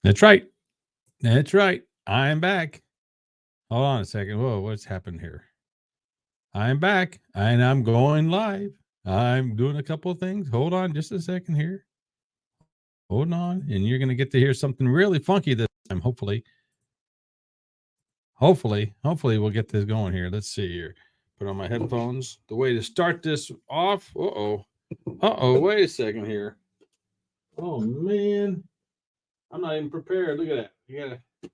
That's right. That's right. I'm back. Hold on a second. Whoa, what's happened here? I'm back and I'm going live. I'm doing a couple of things. Hold on just a second here. Hold on. And you're going to get to hear something really funky this time. Hopefully we'll get this going here. Let's see here. Put on my headphones. The way to start this off. Wait a second here. Oh, man. I'm not even prepared. Look at that. You got to put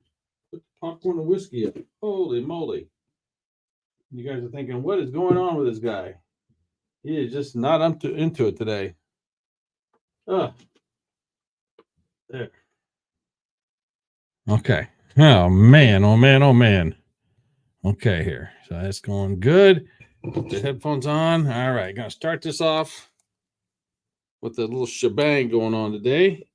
the popcorn and whiskey up. Holy moly. You guys are thinking, what is going on with this guy? He is just not into it today. Oh, there. Okay. Oh man. Oh man. Oh man. Okay, here. So that's going good. Put the headphones on. All right. Gonna start this off with a little shebang going on today.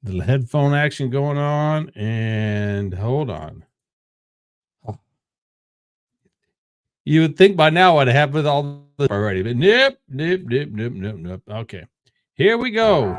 Little headphone action going on. And hold on. You would think by now I'd have with all this already, but nope. Okay. Here we go.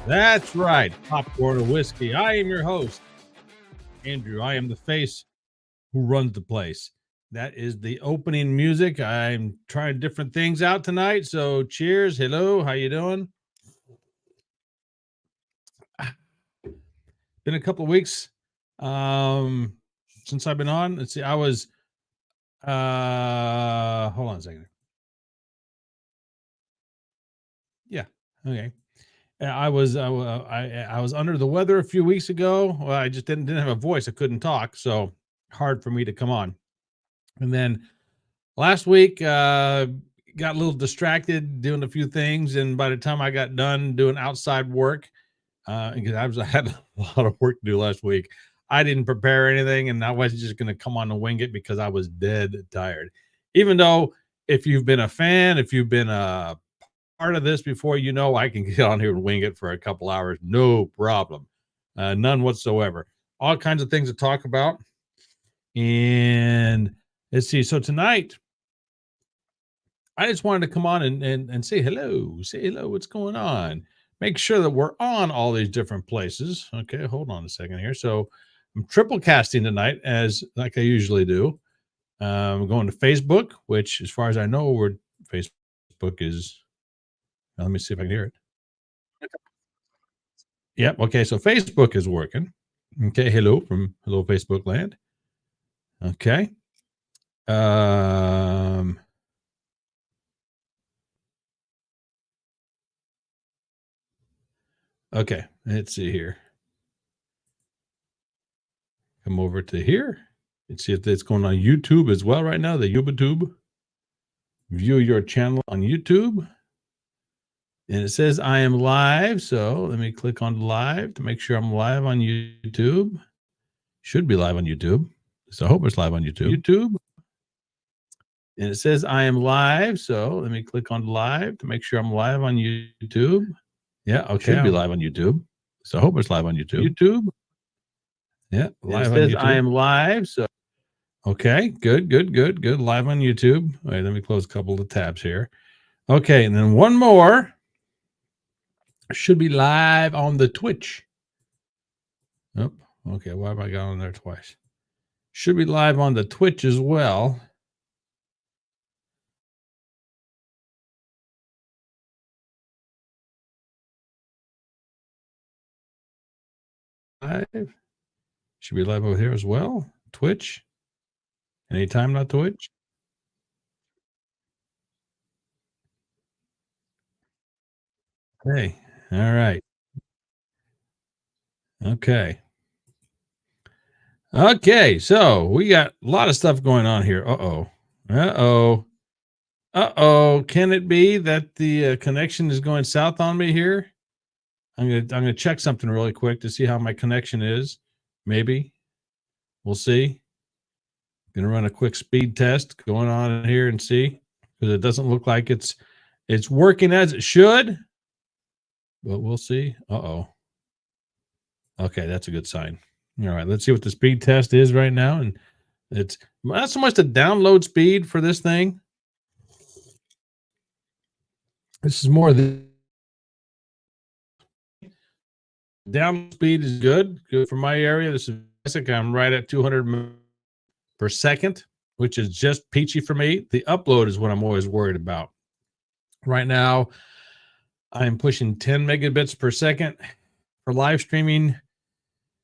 That's right. Popcorn and whiskey. I am your host, Andrew. I am the face who runs the place. That is the opening music. I'm trying different things out tonight. So cheers. Hello. How you doing? Been a couple of weeks since I've been on. Let's see. I was hold on a second. Yeah. Okay. I was I was under the weather a few weeks ago. Well, I just didn't have a voice. I couldn't talk, so hard for me to come on. And then last week, got a little distracted doing a few things, and by the time I got done doing outside work, because I had a lot of work to do last week, I didn't prepare anything, and I was just going to come on and wing it because I was dead tired. Even though, if you've been a fan, if you've been a part of this before, you know I can get on here and wing it for a couple hours, no problem, none whatsoever. All kinds of things to talk about, and let's see. So tonight, I just wanted to come on and say hello. Say hello. What's going on? Make sure that we're on all these different places. Okay, hold on a second here. So I'm triple casting tonight, as like I usually do. I'm going to Facebook, which, as far as I know, where Facebook is. Let me see if I can hear it. Yep. Okay. So Facebook is working. Okay. Hello from Hello Facebook Land. Okay. Um. Okay. Let's see here. Come over to here. Let's see if that's going on YouTube as well right now. The YouTube. View your channel on YouTube. And it says I am live. So let me click on live to make sure I'm live on YouTube. Should be live on YouTube. So I hope it's live on YouTube. And it says I am live. So let me click on live to make sure I'm live on YouTube. Yeah. Okay. Should be live on YouTube. So I hope it's live on YouTube. Yeah. Live on YouTube. I am live. So okay. Good. Live on YouTube. All right. Let me close a couple of tabs here. Okay. And then one more. Should be live on the Twitch. Oh, okay. Why have I got on there twice? Should be live on the Twitch as well. Live. Should be live over here as well. Twitch. Anytime, not Twitch. Hey. All right. Okay. Okay. So we got a lot of stuff going on here. Can it be that the connection is going south on me here? I'm gonna check something really quick to see how my connection is. Maybe we'll see. Gonna run a quick speed test going on here and see, because it doesn't look like it's working as it should, but we'll see. Uh-oh. Okay, that's a good sign. All right, let's see what the speed test is right now. And it's not so much the download speed for this thing. This is more the down speed is good for my area. This is basic. I'm right at 200 per second, which is just peachy for me. The upload is what I'm always worried about. Right now, I'm pushing 10 megabits per second for live streaming.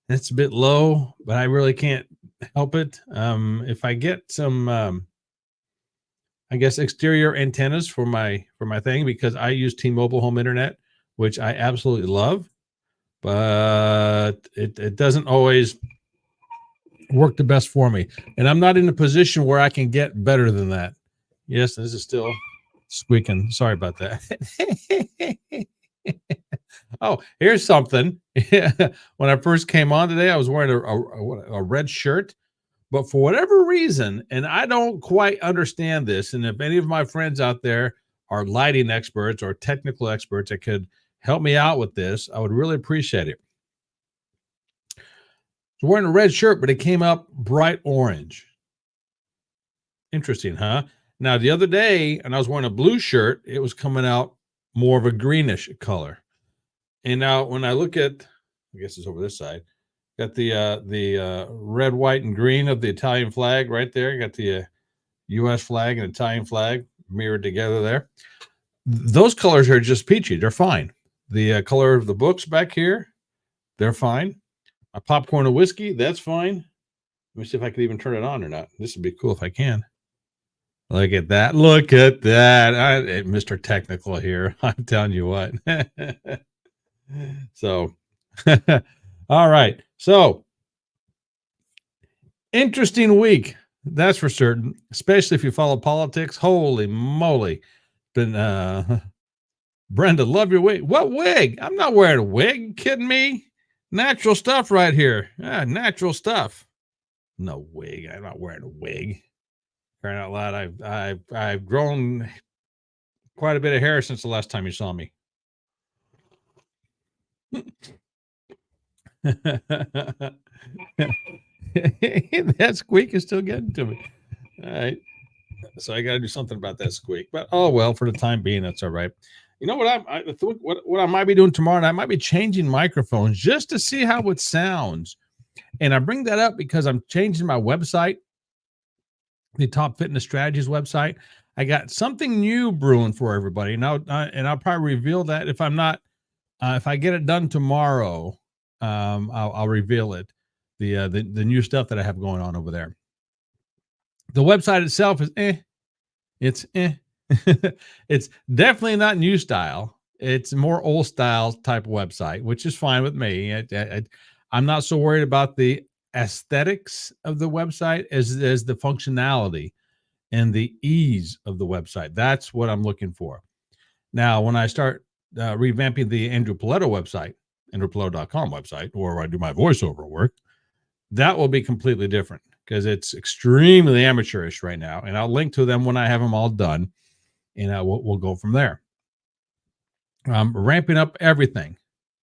That's a bit low, but I really can't help it. If I get some, I guess, exterior antennas for my thing, because I use T-Mobile home internet, which I absolutely love, but it doesn't always work the best for me. And I'm not in a position where I can get better than that. Yes, this is still squeaking. Sorry about that. Oh, here's something. When I first came on today, I was wearing a red shirt, but for whatever reason, and I don't quite understand this, and if any of my friends out there are lighting experts or technical experts that could help me out with this, I would really appreciate it. I was wearing a red shirt, but it came up bright orange. Interesting, huh? Now, the other day, and I was wearing a blue shirt, it was coming out more of a greenish color. And now when I look at, I guess it's over this side, got the red, white, and green of the Italian flag right there. Got the U.S. flag and Italian flag mirrored together there. Those colors are just peachy. They're fine. The color of the books back here, they're fine. My popcorn and whiskey, that's fine. Let me see if I can even turn it on or not. This would be cool if I can. Look at that. Look at that. Mr. Technical here. I'm telling you what. So, all right. So, interesting week. That's for certain, especially if you follow politics. Holy moly. Been, Brenda, love your wig. What wig? I'm not wearing a wig. You kidding me? Natural stuff right here. Natural stuff. No wig. I'm not wearing a wig. Crying out loud. I've grown quite a bit of hair since the last time you saw me. That squeak is still getting to me. All right. So I got to do something about that squeak. But oh well, for the time being, that's all right. You know what what I might be doing tomorrow night? I might be changing microphones just to see how it sounds. And I bring that up because I'm changing my website, the Top Fitness Strategies website. I got something new brewing for everybody. Now, and I'll probably reveal that if I'm not, if I get it done tomorrow, I'll reveal it. The new stuff that I have going on over there. The website itself is It's it's definitely not new style. It's more old style type website, which is fine with me. I'm not so worried about the aesthetics of the website as the functionality and the ease of the website. That's what I'm looking for. Now, when I start revamping the Andrew Paletto website, andrewpaletto.com website, or where I do my voiceover work, that will be completely different because it's extremely amateurish right now. And I'll link to them when I have them all done, and we'll go from there. Ramping up everything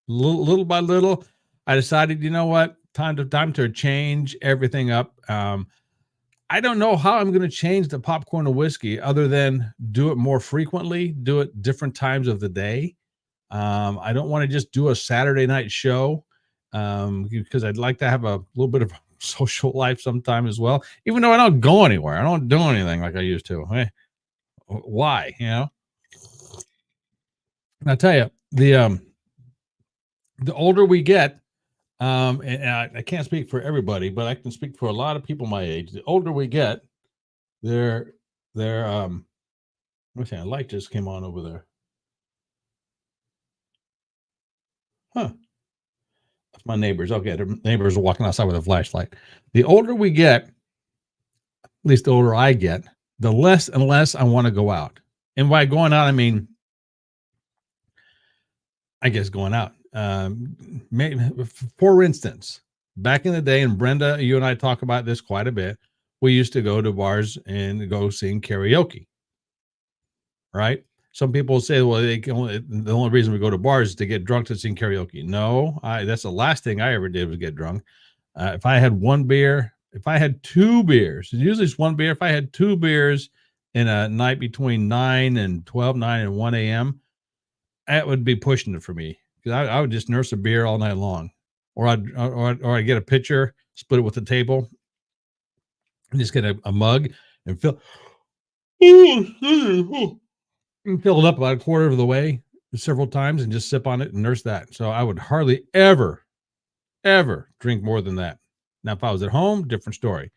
little by little. I decided, you know what, time to change everything up. I don't know how I'm going to change the popcorn and whiskey other than do it more frequently, do it different times of the day. I don't want to just do a Saturday night show because I'd like to have a little bit of social life sometime as well, even though I don't go anywhere. I don't do anything like I used to. Why? You know, and I tell you, the older we get, and I can't speak for everybody, but I can speak for a lot of people my age. The older we get, they're let's see, a light just came on over there. Huh. My neighbors. Okay, their neighbors are walking outside with a flashlight. The older we get, at least the older I get, the less and less I want to go out. And by going out, I mean, I guess going out. For instance, back in the day, and Brenda, you and I talk about this quite a bit, we used to go to bars and go sing karaoke, right? Some people say, well, the only reason we go to bars is to get drunk to sing karaoke. No, that's the last thing I ever did was get drunk. If I had one beer, if I had two beers, usually it's one beer. If I had two beers in a night between 9 and 12, 9 and 1 a.m., that would be pushing it for me, because I would just nurse a beer all night long, or I'd get a pitcher, split it with the table, and just get a mug and fill it up about a quarter of the way several times and just sip on it and nurse that. So I would hardly ever drink more than that. Now, if I was at home, different story.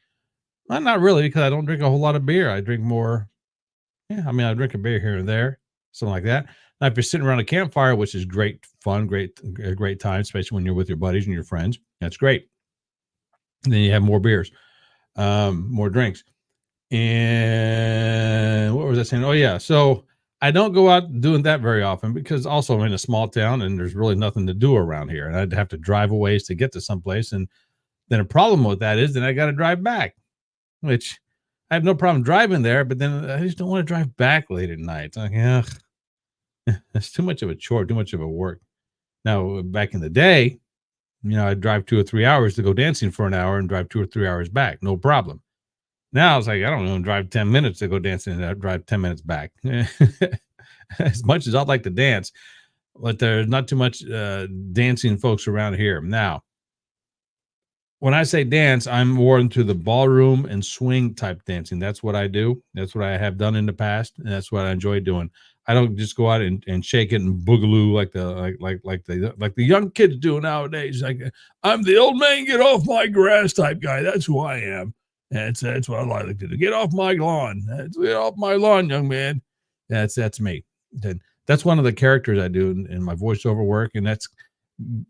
Not really, because I don't drink a whole lot of beer. I drink more. Yeah, I mean, I drink a beer here and there, something like that. Now, if you're sitting around a campfire, which is great fun, a great time, especially when you're with your buddies and your friends, that's great. And then you have more beers, more drinks. And what was I saying? Oh, yeah. So I don't go out doing that very often, because also I'm in a small town and there's really nothing to do around here. And I'd have to drive a ways to get to someplace. And then a problem with that is then I got to drive back, which I have no problem driving there, but then I just don't want to drive back late at night. It's like, yeah, that's too much of a chore, too much of a work. Now, back in the day, I'd drive 2 or 3 hours to go dancing for an hour and drive 2 or 3 hours back. No problem. Now it's like, I don't know, drive 10 minutes to go dancing and I drive 10 minutes back. As much as I'd like to dance, but there's not too much dancing folks around here. Now, when I say dance, I'm more into the ballroom and swing type dancing. That's what I do. That's what I have done in the past, and that's what I enjoy doing. I don't just go out and shake it and boogaloo like the young kids do nowadays. Like, I'm the old man, get off my grass type guy. That's who I am. That's what I like to do. Get off my lawn. Get off my lawn, young man. That's me. That's one of the characters I do in my voiceover work, and that's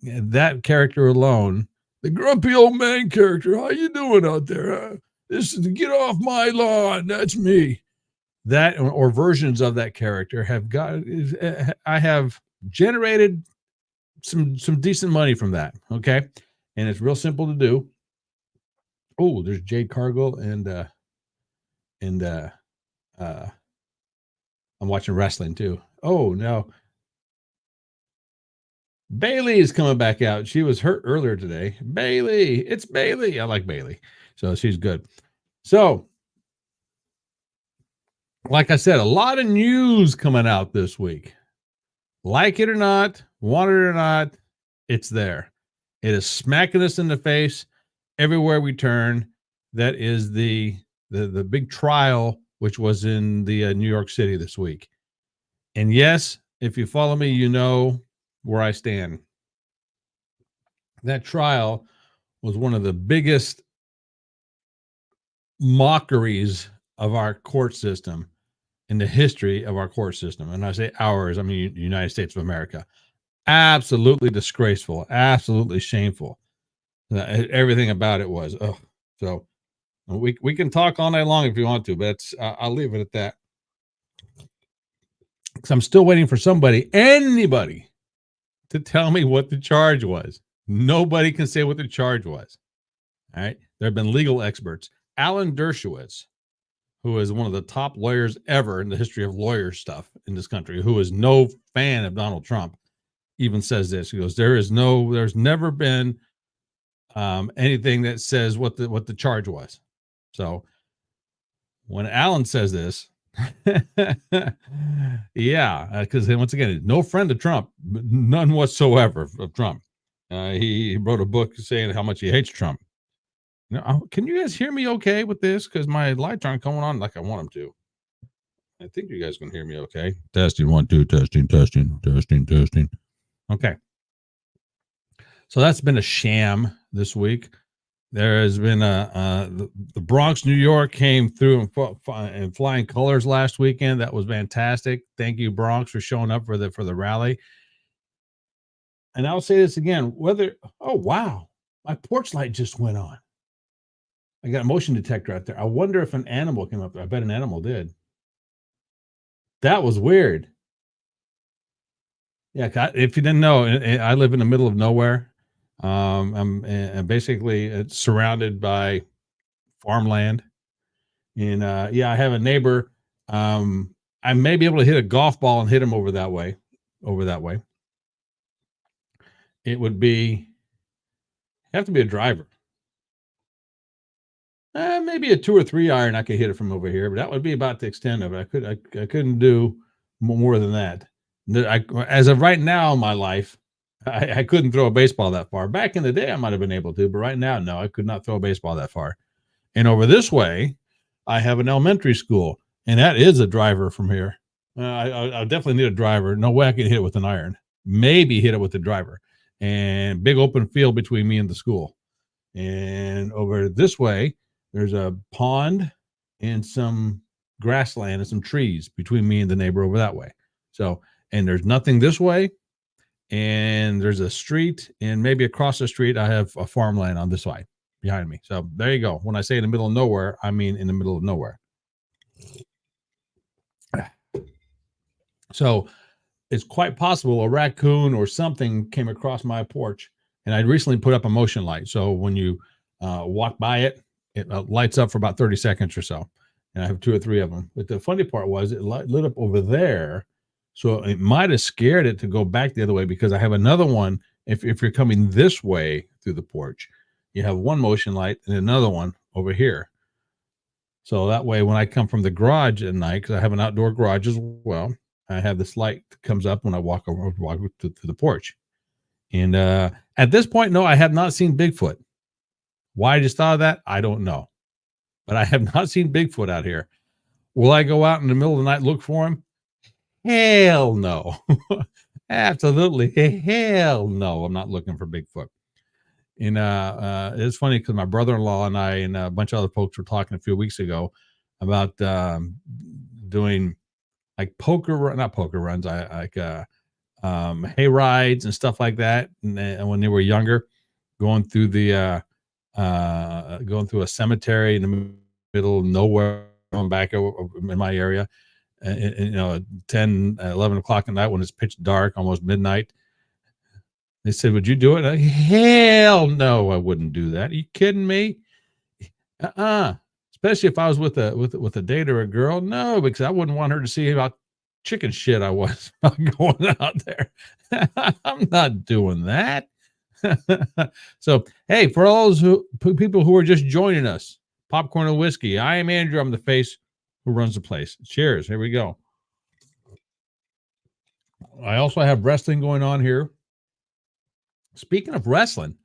that character alone. The grumpy old man character. How you doing out there? This is get off my lawn. That's me. That or versions of that character I have generated some decent money from that. Okay. And it's real simple to do. Oh, there's Jade Cargill and I'm watching wrestling too. Oh no. Bailey is coming back out. She was hurt earlier today. Bailey, it's Bailey. I like Bailey. So she's good. So, like I said, a lot of news coming out this week. Like it or not, want it or not, it's there. It is smacking us in the face everywhere we turn. That is the big trial, which was in the New York City this week. And yes, if you follow me, you know where I stand. That trial was one of the biggest mockeries of our court system in the history of our court system. And I say ours, I mean the United States of America. Absolutely disgraceful, absolutely shameful. Everything about it was. Oh, so we can talk all night long if you want to, but I'll leave it at that. Because I'm still waiting for anybody, to tell me what the charge was. Nobody can say what the charge was. All right. There have been legal experts. Alan Dershowitz, who is one of the top lawyers ever in the history of lawyer stuff in this country, who is no fan of Donald Trump, even says this. He goes, there's never been anything that says what the charge was. So when Alan says this, yeah, because once again, no friend of Trump, none whatsoever of Trump. He wrote a book saying how much he hates Trump. Now, can you guys hear me okay with this? Because my lights aren't coming on like I want them to. I think you guys can hear me okay. Testing 1 2, testing. Okay. So that's been a sham this week. There has been the Bronx, New York came through in flying colors last weekend. That was fantastic. Thank you, Bronx, for showing up for the rally. And I'll say this again, oh, wow, my porch light just went on. I got a motion detector out there. I wonder if an animal came up there. I bet an animal did. That was weird. Yeah, if you didn't know, I live in the middle of nowhere. I'm basically surrounded by farmland. And yeah, I have a neighbor. I may be able to hit a golf ball and hit him over that way. It would have to be a driver. Maybe a 2 or 3 iron. I could hit it from over here, but that would be about the extent of it. I couldn't do more than that. As of right now in my life, I couldn't throw a baseball that far. Back in the day, I might have been able to, but right now, no, I could not throw a baseball that far. And over this way, I have an elementary school, and that is a driver from here. I definitely need a driver. No way I can hit it with an iron. Maybe hit it with the driver. And big open field between me and the school. And over this way, there's a pond and some grassland and some trees between me and the neighbor over that way. So, and there's nothing this way. And there's a street, and maybe across the street, I have a farmland on this side behind me. So there you go. When I say in the middle of nowhere, I mean in the middle of nowhere. So it's quite possible a raccoon or something came across my porch, and I recently put up a motion light. So when you walk by it, it lights up for about 30 seconds or so. And I have 2 or 3 of them. But the funny part was it lit up over there. So it might have scared it to go back the other way, because I have another one. If you're coming this way through the porch, you have one motion light and another one over here. So that way, when I come from the garage at night, because I have an outdoor garage as well, I have this light that comes up when I walk to the porch. And at this point, no, I have not seen Bigfoot. Why I just thought of that, I don't know. But I have not seen Bigfoot out here. Will I go out in the middle of the night and look for him? Hell no. Absolutely. Hell no. I'm not looking for Bigfoot. And it's funny because my brother-in-law and I and a bunch of other folks were talking a few weeks ago about doing like not poker runs, hay rides and stuff like that. And when they were younger, going through going through a cemetery in the middle of nowhere, going back in my area, and 10, 11 o'clock at night when it's pitch dark, almost midnight. They said, "Would you do it?" Hell no, I wouldn't do that. Are you kidding me? Especially if I was with a date or a girl. No, because I wouldn't want her to see about chicken shit I was going out there. I'm not doing that. So, hey, for all those people who are just joining us, Popcorn and Whiskey, I am Andrew. I'm the face who runs the place. Cheers. Here we go. I also have wrestling going on here. Speaking of wrestling,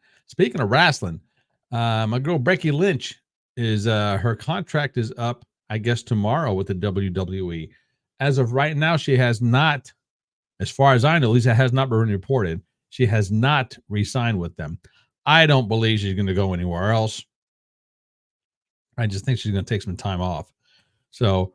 my girl Becky Lynch is her contract is up, I guess, tomorrow with the WWE. As of right now, she has not, as far as I know, at least it has not been reported, she has not re-signed with them. I don't believe she's going to go anywhere else. I just think she's going to take some time off. So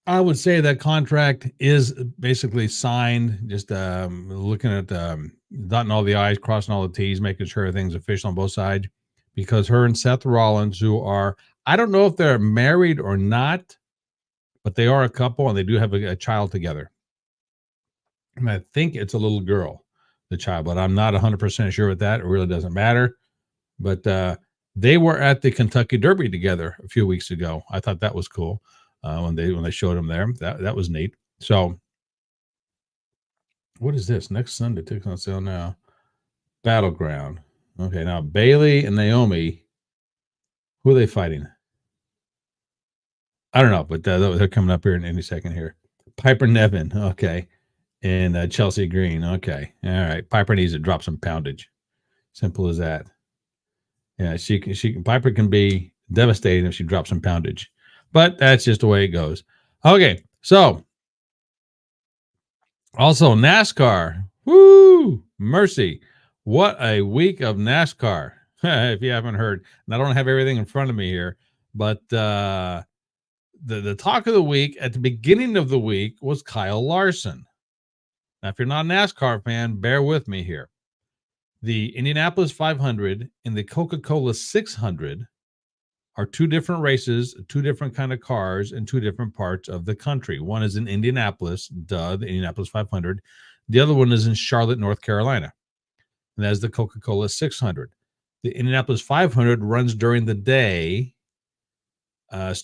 I would say that contract is basically signed, just looking at dotting all the I's, crossing all the T's, making sure everything's official on both sides, because her and Seth Rollins, who are, I don't know if they're married or not, but they are a couple and they do have a child together. And I think it's a little girl, the child, but I'm not 100% sure with that. It really doesn't matter. But they were at the Kentucky Derby together a few weeks ago. I thought that was cool. When they showed them there, that was neat. So, what is this? Next Sunday, tickets on sale now. Battleground. Okay, now Bailey and Naomi. Who are they fighting? I don't know, but they're coming up here in any second here. Piper Niven, okay, and Chelsea Green, okay, all right. Piper needs to drop some poundage. Simple as that. Yeah, Piper can be devastating if she drops some poundage. But that's just the way it goes. Okay, so also NASCAR. Woo! Mercy. What a week of NASCAR. If you haven't heard. And I don't have everything in front of me here, but the talk of the week at the beginning of the week was Kyle Larson. Now, if you're not a NASCAR fan, bear with me here. The Indianapolis 500 and the Coca-Cola 600 are 2 different races, 2 different kind of cars in 2 different parts of the country. One is in Indianapolis, the Indianapolis 500. The other one is in Charlotte, North Carolina. And that's the Coca-Cola 600. The Indianapolis 500 runs during the day.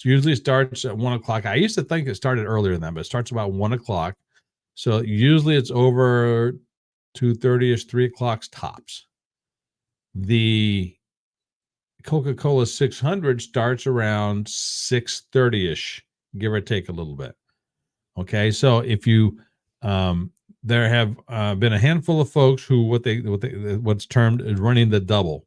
Usually starts at 1 o'clock. I used to think it started earlier than that, but it starts about 1 o'clock. So usually it's over 2:30ish, 3 o'clock tops. The Coca-Cola 600 starts around 6:30ish, give or take a little bit. Okay, so if you there have been a handful of folks who what's termed is running the double.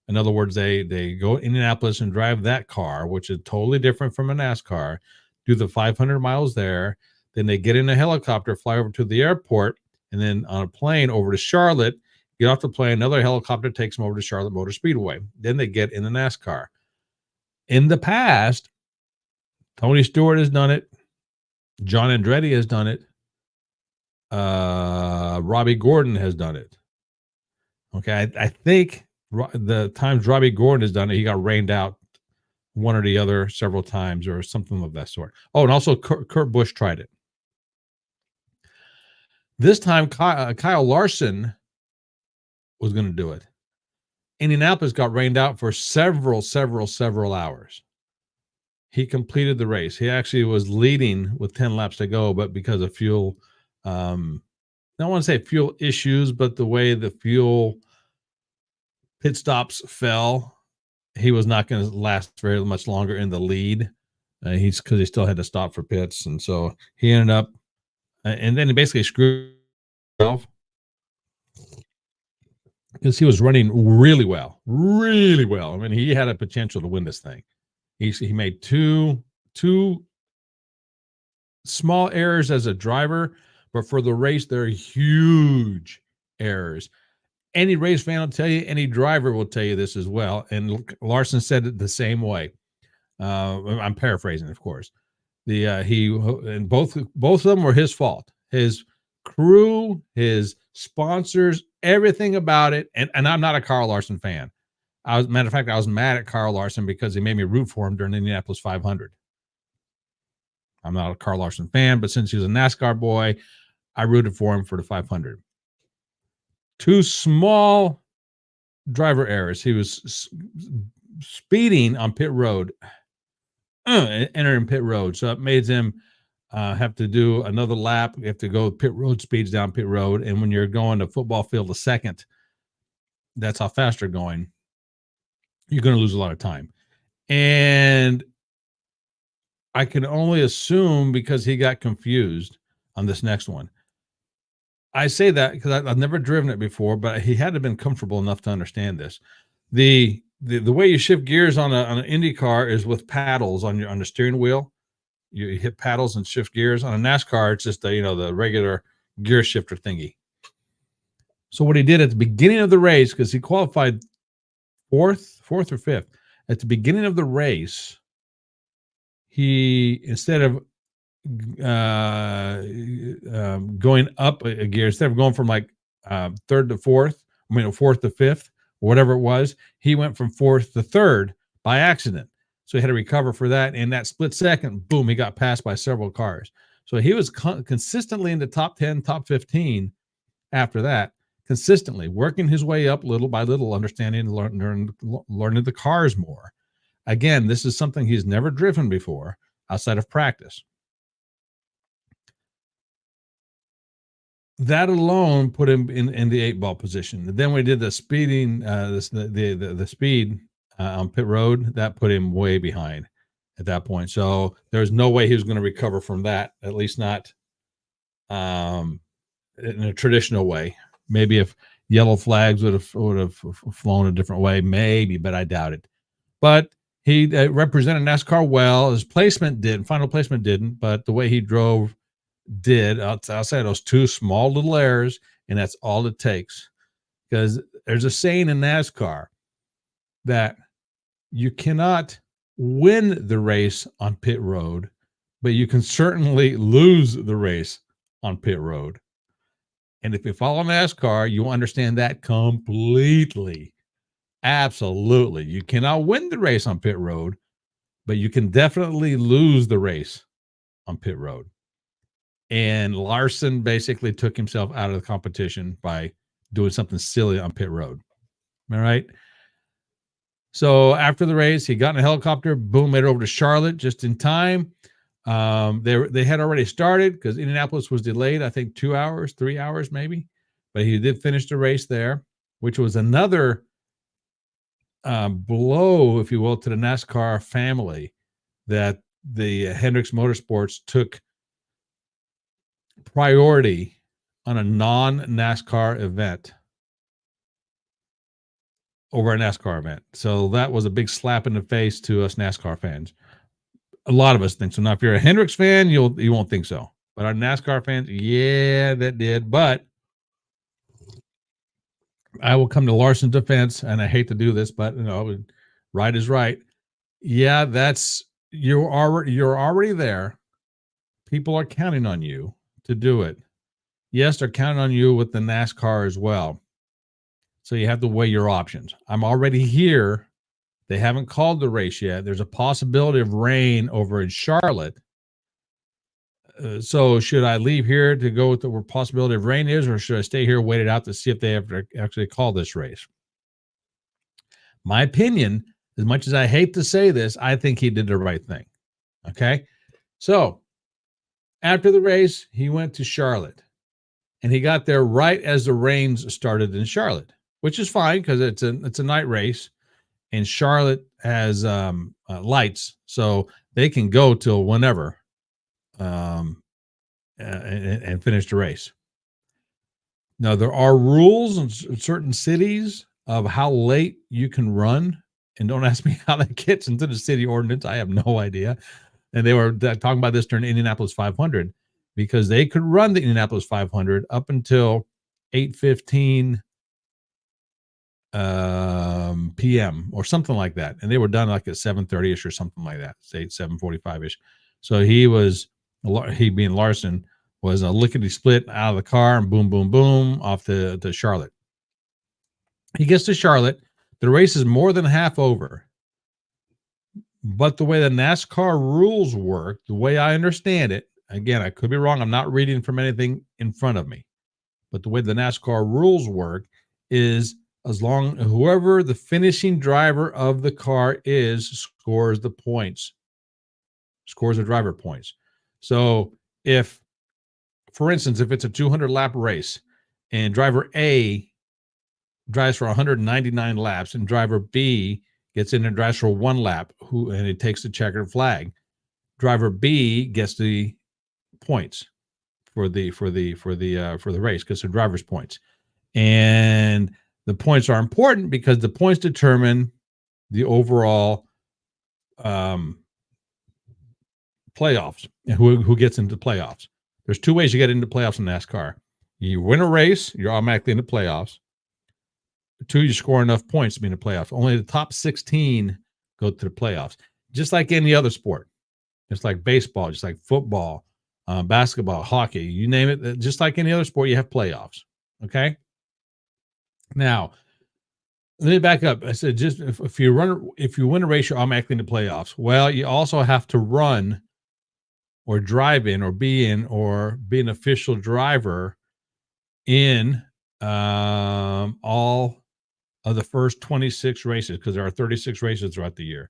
In other words, they go to Indianapolis and drive that car, which is totally different from a NASCAR, do the 500 miles there. Then they get in a helicopter, fly over to the airport, and then on a plane over to Charlotte, get off the plane. Another helicopter takes them over to Charlotte Motor Speedway. Then they get in the NASCAR. In the past, Tony Stewart has done it. John Andretti has done it. Robbie Gordon has done it. Okay, I think the times Robbie Gordon has done it, he got rained out one or the other several times or something of that sort. Oh, and also Kurt Busch tried it. This time, Kyle Larson was going to do it. Indianapolis got rained out for several hours. He completed the race. He actually was leading with 10 laps to go, but because of fuel, I don't want to say fuel issues, but the way the fuel pit stops fell, he was not going to last very much longer in the lead. Because he still had to stop for pits, and so he ended up, and then he basically screwed himself because he was running really well. I mean, he had a potential to win this thing. He made two small errors as a driver, but for the race, they're huge errors. Any race fan will tell you, any driver will tell you this as well. And Larson said it the same way. I'm paraphrasing, of course. And both of them were his fault. His crew, his sponsors, everything about it. And I'm not a Kyle Larson fan. Matter of fact, I was mad at Kyle Larson because he made me root for him during the Indianapolis 500. I'm not a Kyle Larson fan, but since he was a NASCAR boy, I rooted for him for the 500. Two small driver errors. He was speeding on pit road, entering pit road. So it made him have to do another lap. You have to go pit road speeds down pit road. And when you're going to football field a second, that's how fast you're going. You're going to lose a lot of time. And I can only assume because he got confused on this next one. I say that because I've never driven it before, but he had to have been comfortable enough to understand this. The way you shift gears on an Indy car is with paddles on the steering wheel. You hit paddles and shift gears. On a NASCAR, it's just the regular gear shifter thingy. So what he did at the beginning of the race, because he qualified fourth or fifth, at the beginning of the race, he, instead of going up a gear, instead of going from like third to fourth, fourth to fifth, whatever it was, he went from fourth to third by accident. So he had to recover for that. In that split second, boom, he got passed by several cars. So he was consistently in the top 10, top 15 after that, consistently working his way up little by little, understanding, learning the cars more. Again, this is something he's never driven before outside of practice. That alone put him in the 8-ball position. Then we did the speeding, the speed on pit road. That put him way behind at that point. So there's no way he was going to recover from that, at least not in a traditional way. Maybe if yellow flags would have flown a different way, maybe, but I doubt it. But he represented NASCAR well. His final placement didn't, but the way he drove did. I'll say those two small little errors, and that's all it takes. Because there's a saying in NASCAR that you cannot win the race on pit road, but you can certainly lose the race on pit road. And if you follow NASCAR, you understand that completely. Absolutely. You cannot win the race on pit road, but you can definitely lose the race on pit road. And Larson basically took himself out of the competition by doing something silly on pit road. All right. So after the race, he got in a helicopter, boom, made it over to Charlotte just in time. They had already started because Indianapolis was delayed, I think 2 hours, 3 hours maybe, but he did finish the race there, which was another blow, if you will, to the NASCAR family, that the Hendricks Motorsports took priority on a non-NASCAR event over a NASCAR event. So that was a big slap in the face to us NASCAR fans. A lot of us think so. Now, if you're a Hendricks fan, you won't think so. But our NASCAR fans, yeah, that did. But I will come to Larson's defense, and I hate to do this, but right is right. Yeah, you're already there. People are counting on you to do it. Yes, they're counting on you with the NASCAR as well. So you have to weigh your options. I'm already here. They haven't called the race yet. There's a possibility of rain over in Charlotte. So should I leave here to go with the possibility of rain is, or should I stay here, wait it out to see if they have to actually call this race? My opinion, as much as I hate to say this, I think he did the right thing. Okay. So after the race, he went to Charlotte, and he got there right as the rains started in Charlotte, which is fine because it's a night race, and Charlotte has lights, so they can go till whenever and finish the race. Now, there are rules in certain cities of how late you can run, and don't ask me how that gets into the city ordinance. I have no idea. And they were talking about this during Indianapolis 500, because they could run the Indianapolis 500 up until 8:15 p.m. or something like that, and they were done like at 7:30ish or something like that, say 7:45ish. So he being Larson was a lickety split out of the car and boom, boom, boom off to Charlotte. He gets to Charlotte. The race is more than half over. But the way the NASCAR rules work, the way I understand it, again, I could be wrong. I'm not reading from anything in front of me. But the way the NASCAR rules work is whoever the finishing driver of the car is scores the points, scores the driver points. So if, for instance, if it's a 200 lap race and driver A drives for 199 laps and driver B gets in and drives for 1 lap, and it takes the checkered flag, driver B gets the points for the race because they're driver's points. And the points are important because the points determine the overall playoffs and who gets into playoffs. There's 2 ways you get into playoffs in NASCAR. You win a race, you're automatically in the playoffs. 2, you score enough points to be in the playoffs. Only the top 16 go to the playoffs, just like any other sport. Just like baseball, just like football, basketball, hockey, you name it. Just like any other sport, you have playoffs. Okay. Now, let me back up. I said, just if you win a race, you're automatically in the playoffs. Well, you also have to run or drive in or be an official driver in all of the first 26 races, because there are 36 races throughout the year.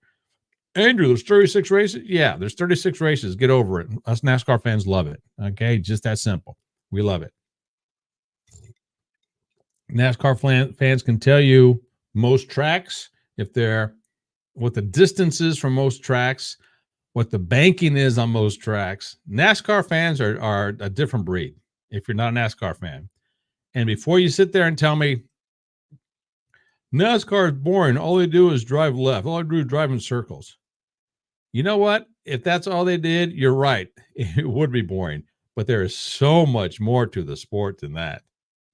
Andrew, there's 36 races? Yeah, there's 36 races. Get over it. Us NASCAR fans love it. Okay, just that simple. We love it. NASCAR fans can tell you most tracks, what the distance is from most tracks, what the banking is on most tracks. NASCAR fans are a different breed if you're not a NASCAR fan. And before you sit there and tell me NASCAR is boring, all they do is drive left, all they do is drive in circles. You know what? If that's all they did, you're right. It would be boring. But there is so much more to the sport than that.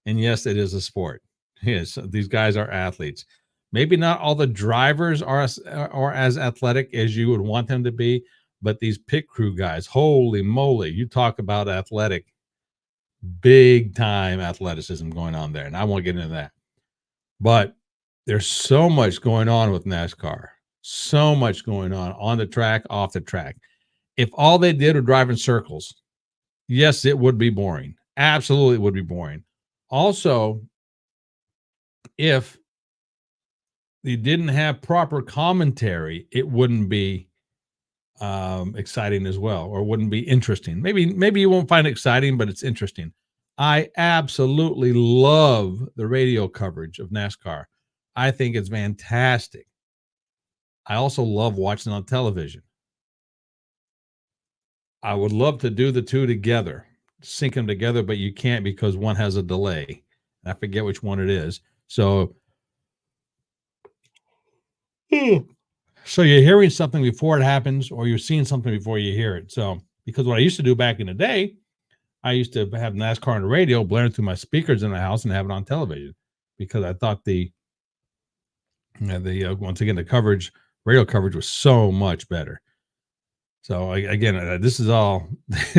And yes, it is a sport. Yes, these guys are athletes. Maybe not all the drivers are as athletic as you would want them to be, but these pit crew guys, holy moly, you talk about athletic, big time athleticism going on there. And I won't get into that. But there's so much going on with NASCAR. So much going on the track, off the track. If all they did was drive in circles, yes, it would be boring. Absolutely, it would be boring. Also, if you didn't have proper commentary, it wouldn't be exciting as well, or wouldn't be interesting. Maybe you won't find it exciting, but it's interesting. I absolutely love the radio coverage of NASCAR. I think it's fantastic. I also love watching on television. I would love to do the two together, sync them together, but you can't because one has a delay. I forget which one it is. So you're hearing something before it happens, or you're seeing something before you hear it. So, because what I used to do back in the day, I used to have NASCAR on the radio blaring through my speakers in the house and have it on television, because I thought once again, the coverage, radio coverage, was so much better. So again, this is all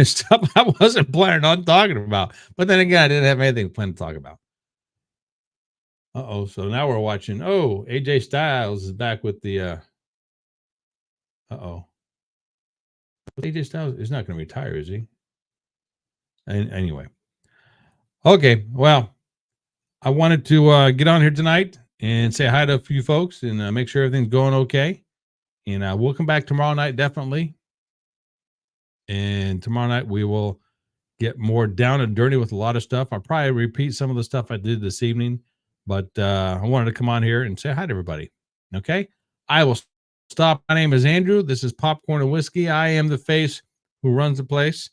stuff I wasn't planning on talking about. But then again, I didn't have anything planned to talk about. So now we're watching. Oh, AJ Styles is back with the. AJ Styles is not going to retire, is he? Anyway. Okay, well, I wanted to get on here tonight and say hi to a few folks and make sure everything's going okay. And we'll come back tomorrow night, definitely. And tomorrow night we will get more down and dirty with a lot of stuff. I'll probably repeat some of the stuff I did this evening, but I wanted to come on here and say hi to everybody. Okay, I will stop. My name is Andrew. This is Popcorn and Whiskey. I am the face who runs the place.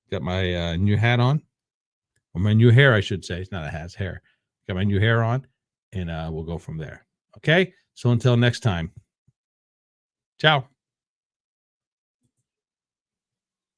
Got my new hat on, or my new hair, I should say. It's not a hat, it's hair. Got my new hair on, and we'll go from there. Okay, so until next time, ciao.